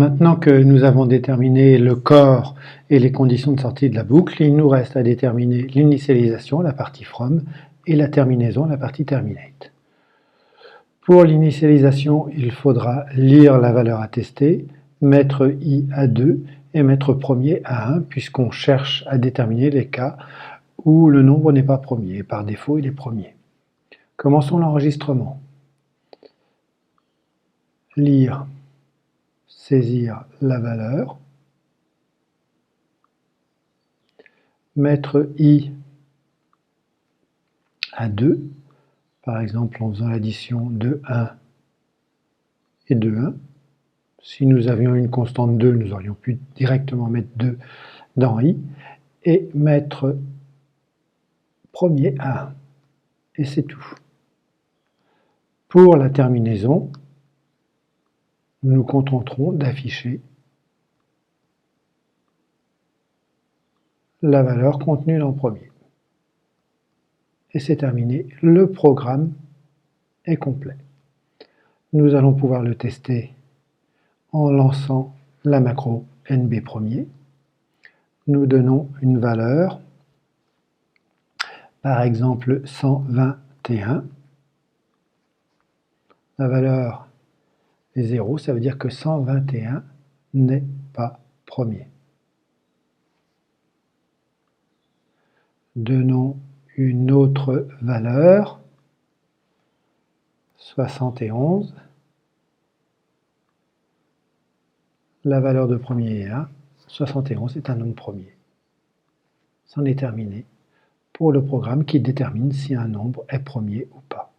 Maintenant que nous avons déterminé le corps et les conditions de sortie de la boucle, il nous reste à déterminer l'initialisation, la partie from, et la terminaison, la partie terminate. Pour l'initialisation, il faudra lire la valeur à tester, mettre i à 2 et mettre premier à 1, puisqu'on cherche à déterminer les cas où le nombre n'est pas premier. Par défaut, il est premier. Commençons l'enregistrement. Lire, saisir la valeur, mettre i à 2, par exemple en faisant l'addition de 1 et de 1. Si nous avions une constante 2, nous aurions pu directement mettre 2 dans i, et mettre premier à 1. Et c'est tout. Pour la terminaison, nous nous contenterons d'afficher la valeur contenue dans le premier. Et c'est terminé, le programme est complet. Nous allons pouvoir le tester en lançant la macro nb premier. Nous donnons une valeur, par exemple 121. La valeur est 0, ça veut dire que 121 n'est pas premier. Donnons une autre valeur, 71. La valeur de premier est 1, 71 est un nombre premier. C'en est terminé pour le programme qui détermine si un nombre est premier ou pas.